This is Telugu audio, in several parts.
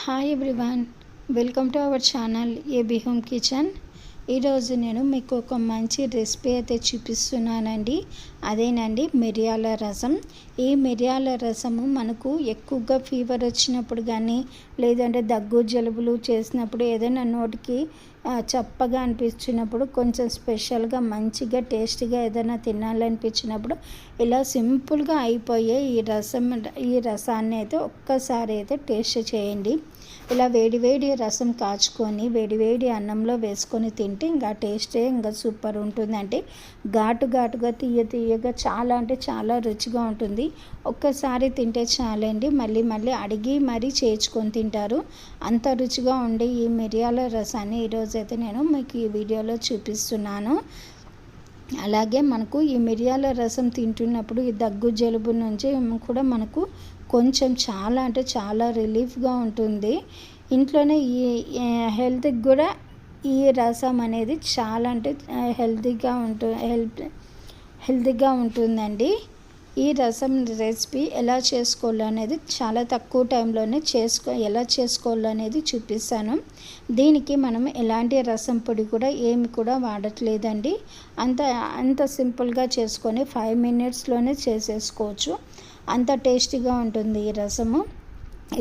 Hi everyone, welcome to our channel AB home kitchen. ఈరోజు నేను మీకు ఒక మంచి రెసిపీ అయితే చూపిస్తున్నానండి. అదేనండి మిరియాల రసం. ఈ మిరియాల రసము మనకు ఎక్కువగా ఫీవర్ వచ్చినప్పుడు కానీ, లేదంటే దగ్గు జలుబులు చేసినప్పుడు, ఏదైనా నోటికి చప్పగా అనిపించినప్పుడు, కొంచెం స్పెషల్గా మంచిగా టేస్టీగా ఏదైనా తినాలనిపించినప్పుడు ఇలా సింపుల్గా అయిపోయే ఈ రసాన్ని అయితే ఒక్కసారి అయితే టేస్ట్ చేయండి. ఇలా వేడి రసం కాచుకొని వేడి అన్నంలో వేసుకొని తింటే ఇంకా టేస్టే ఇంకా సూపర్ ఉంటుందంటే, ఘాటుగా తీయగా చాలా అంటే చాలా రుచిగా ఉంటుంది. ఒక్కసారి తింటే చాలండి, మళ్ళీ అడిగి మరీ చేర్చుకొని తింటారు. అంత రుచిగా ఉండే ఈ మిరియాల రసాన్ని ఈరోజైతే నేను మీకు ఈ వీడియోలో చూపిస్తున్నాను. అలాగే మనకు ఈ మిరియాల రసం తింటున్నప్పుడు ఈ దగ్గు జలుబు నుంచి కూడా మనకు కొంచెం చాలా అంటే చాలా రిలీఫ్గా ఉంటుంది. ఇంట్లోనే ఈ హెల్త్కి కూడా ఈ రసం అనేది చాలా అంటే హెల్తీగా ఉంటుందండి. ఈ రసం రెసిపీ ఎలా చేసుకోవాలో అనేది చాలా తక్కువ టైంలోనే ఎలా చేసుకోవాలో అనేది చూపిస్తాను. దీనికి మనం ఎలాంటి రసం పొడి కూడా ఏమి కూడా వాడట్లేదండి. అంత సింపుల్గా చేసుకొని 5 మినిట్స్లోనే చేసేసుకోవచ్చు. అంత టేస్టీగా ఉంటుంది ఈ రసము.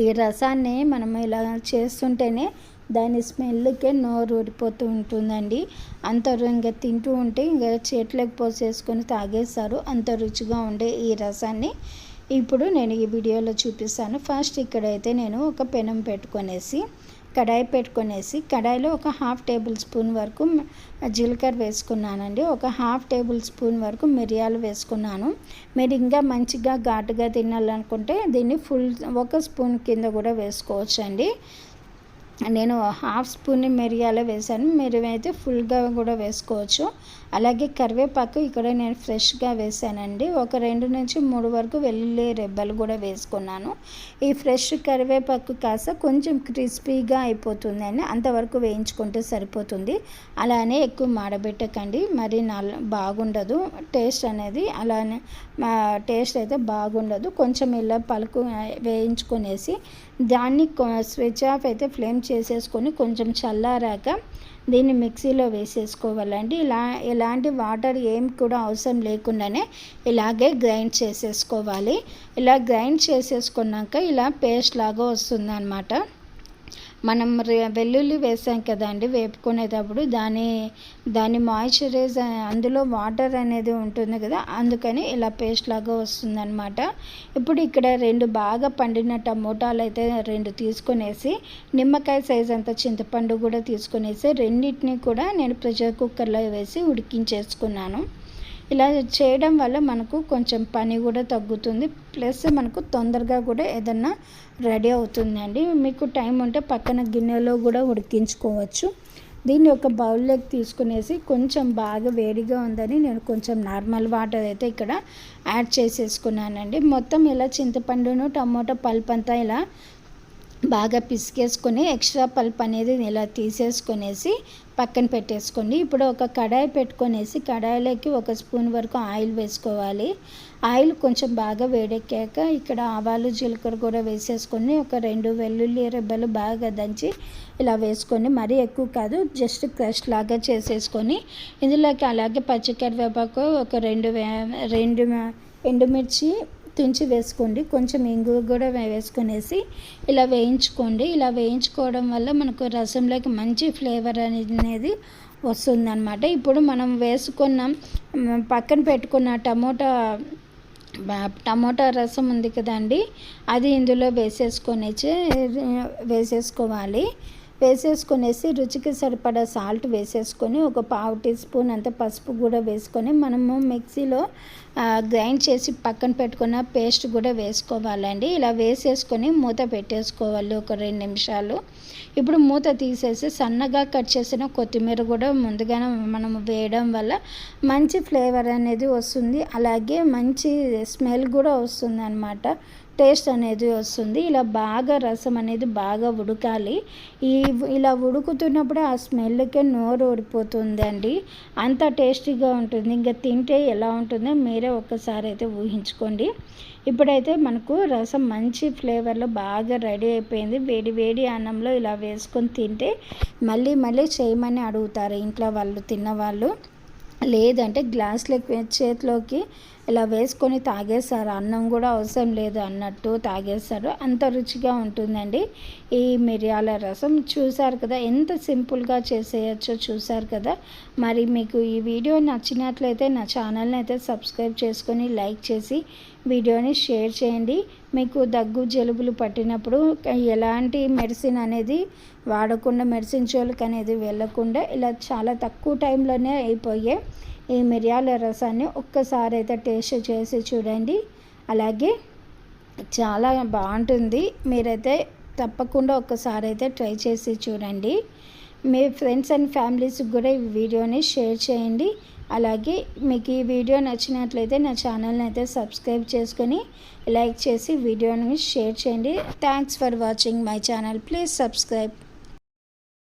ఈ రసాన్ని మనం ఇలా చేస్తుంటేనే దాని స్మెల్కే నోరు ఊడిపోతూ ఉంటుందండి. ఇంకా తింటూ ఉంటే ఇంకా చేతులకు పోసేసుకొని తాగేస్తారు, అంత రుచిగా ఉండే ఈ రసాన్ని ఇప్పుడు నేను ఈ వీడియోలో చూపిస్తాను. ఫస్ట్ ఇక్కడైతే నేను ఒక పెనం పెట్టుకొనేసి కడాయిలో ఒక 1/2 టేబుల్ స్పూన్ వరకు జీలకర్ర వేసుకున్నానండి. ఒక 1/2 టేబుల్ స్పూన్ వరకు మిరియాలు వేసుకున్నాను. మీరు ఇంకా మంచిగా ఘాటుగా తినాలనుకుంటే దీన్ని ఫుల్ 1 స్పూన్ కింద కూడా వేసుకోవచ్చండి. నేను 1/2 స్పూన్ మిరియాలు వేసాను, మీరు అయితే ఫుల్గా కూడా వేసుకోవచ్చు. అలాగే కరివేపాకు ఇక్కడ నేను ఫ్రెష్గా వేసానండి. ఒక 2 నుంచి 3 వరకు వెల్లుల్లి రెబ్బలు కూడా వేసుకున్నాను. ఈ ఫ్రెష్ కరివేపాకు కాస్త కొంచెం క్రిస్పీగా అయిపోతుందని అంతవరకు వేయించుకుంటే సరిపోతుంది. అలానే ఎక్కువ మాడబెట్టకండి, మరి బాగుండదు టేస్ట్ అనేది. అలానే టేస్ట్ అయితే బాగుండదు. కొంచెం ఇలా పలుకు వేయించుకొనేసి దాన్ని స్విచ్ ఆఫ్ అయితే ఫ్లేమ్ చేసేసుకొని కొంచెం చల్లారాక దీన్ని మిక్సీలో వేసేసుకోవాలండి. ఎలాంటి వాటర్ ఏం కూడా అవసరం లేకుండానే ఇలాగే గ్రైండ్ చేసేసుకోవాలి. ఇలా గ్రైండ్ చేసేసుకున్నాక ఇలా పేస్ట్ లాగా వస్తుందన్నమాట. మనం వెల్లుల్లి వేసాం కదండి, వేపుకునేటప్పుడు దాని మాయిశ్చరైజ్ అందులో వాటర్ అనేది ఉంటుంది కదా, అందుకని ఇలా పేస్ట్ లాగా వస్తుందన్నమాట. ఇప్పుడు ఇక్కడ 2 బాగా పండిన టమోటాలు అయితే 2 తీసుకునేసి, నిమ్మకాయ సైజ్ అంత చింతపండు కూడా తీసుకునేసి రెండింటిని కూడా నేను ప్రెషర్ కుక్కర్లో వేసి ఉడికించేసుకున్నాను. ఇలా చేయడం వల్ల మనకు కొంచెం పని కూడా తగ్గుతుంది, ప్లస్ మనకు తొందరగా కూడా ఏదన్నా రెడీ అవుతుందండి. మీకు టైం ఉంటే పక్కన గిన్నెలో కూడా ఉడికించుకోవచ్చు. దీన్ని ఒక బౌల్లోకి తీసుకునేసి కొంచెం బాగా వేడిగా ఉందని నేను కొంచెం నార్మల్ వాటర్ అయితే ఇక్కడ యాడ్ చేసేసుకున్నానండి. మొత్తం ఇలా చింతపండును టమోటా పల్ప్ అంతా ఇలా బాగా పిసికేసుకొని ఎక్స్ట్రా పల్ప్ అనేది ఇలా తీసేసుకొనేసి పక్కన పెట్టేసుకోండి. ఇప్పుడు ఒక కడాయి పెట్టుకొనేసి కడాయిలోకి 1 స్పూన్ వరకు ఆయిల్ వేసుకోవాలి. ఆయిల్ కొంచెం బాగా వేడెక్కాక ఇక్కడ ఆవాలు జీలకర్ర కూడా వేసేసుకొని ఒక 2 వెల్లుల్లి రెబ్బలు బాగా దంచి ఇలా వేసుకొని, మరీ ఎక్కువ కాదు, జస్ట్ క్రష్ లాగా చేసేసుకొని ఇందులోకి అలాగే పచ్చికరివేపాకు ఒక 2 ఎండుమిర్చి తుంచి వేసుకోండి. కొంచెం ఇంగువ కూడా వేసుకొనేసి ఇలా వేయించుకోండి. ఇలా వేయించుకోవడం వల్ల మనకు రసంలోకి మంచి ఫ్లేవర్ అనేది వస్తుందన్నమాట. ఇప్పుడు మనం పక్కన పెట్టుకున్న టమోటా రసం ఉంది కదండి, అది ఇందులో వేసేసుకోవాలి. వేసేసుకొనేసి రుచికి సరిపడా సాల్ట్ వేసేసుకొని ఒక 1/2 టీ స్పూన్ అంత పసుపు కూడా వేసుకొని మనము మిక్సీలో గ్రైండ్ చేసి పక్కన పెట్టుకున్న పేస్ట్ కూడా వేసుకోవాలండి. ఇలా వేసేసుకొని మూత పెట్టేసుకోవాలి ఒక 2 నిమిషాలు. ఇప్పుడు మూత తీసేసి సన్నగా కట్ చేసిన కొత్తిమీర కూడా ముందుగానే మనం వేయడం వల్ల మంచి ఫ్లేవర్ అనేది వస్తుంది. అలాగే మంచి స్మెల్ కూడా వస్తుంది అన్నమాట. టేస్ట్ అనేది వస్తుంది. ఇలా బాగా రసం అనేది బాగా ఉడకాలి. ఇలా ఉడుకుతున్నప్పుడు ఆ స్మెల్కే నోరు ఊడిపోతుందండి. అంత టేస్టీగా ఉంటుంది. ఇంకా తింటే ఎలా ఉంటుందో మీరే ఒక్కసారి అయితే ఊహించుకోండి. ఇప్పుడైతే మనకు రసం మంచి ఫ్లేవర్లో బాగా రెడీ అయిపోయింది. వేడి వేడి అన్నంలో ఇలా వేసుకొని తింటే మళ్ళీ మళ్ళీ చేయమని అడుగుతారు ఇంట్లో వాళ్ళు, తిన్నవాళ్ళు. లేదంటే గ్లాస్లోకి చేతిలోకి ఇలా వేసుకొని తాగేస్తారు, అన్నం కూడా అవసరం లేదు అన్నట్టు తాగేస్తారు. అంత రుచిగా ఉంటుందండి ఈ మిరియాల రసం. చూసారు కదా ఎంత సింపుల్గా చేసేయచ్చో, చూసారు కదా. మరి మీకు ఈ వీడియో నచ్చినట్లయితే నా ఛానల్ని అయితే సబ్స్క్రైబ్ చేసుకొని లైక్ చేసి వీడియోని షేర్ చేయండి. మీకు దగ్గు జలుబులు పట్టినప్పుడు ఎలాంటి మెడిసిన్ అనేది వాడకుండా, మెడిసిన్ జోలికి అనేది వెళ్ళకుండా ఇలా చాలా తక్కువ టైంలోనే అయిపోయే ఈ మిరియాల రసాన్ని ఒక్కసారి అయితే టేస్ట్ చేసి చూడండి. అలాగే చాలా బాగుంటుంది. మీరైతే తప్పకుండా ఒక్కసారి అయితే ట్రై చేసి చూడండి. మీ ఫ్రెండ్స్ అండ్ ఫ్యామిలీస్కి కూడా ఈ వీడియోని షేర్ చేయండి. అలాగే మీకు ఈ వీడియో నచ్చినట్లయితే నా ఛానల్ని అయితే సబ్స్క్రైబ్ చేసుకొని లైక్ చేసి వీడియోని షేర్ చేయండి. Thanks for watching my channel. Please subscribe.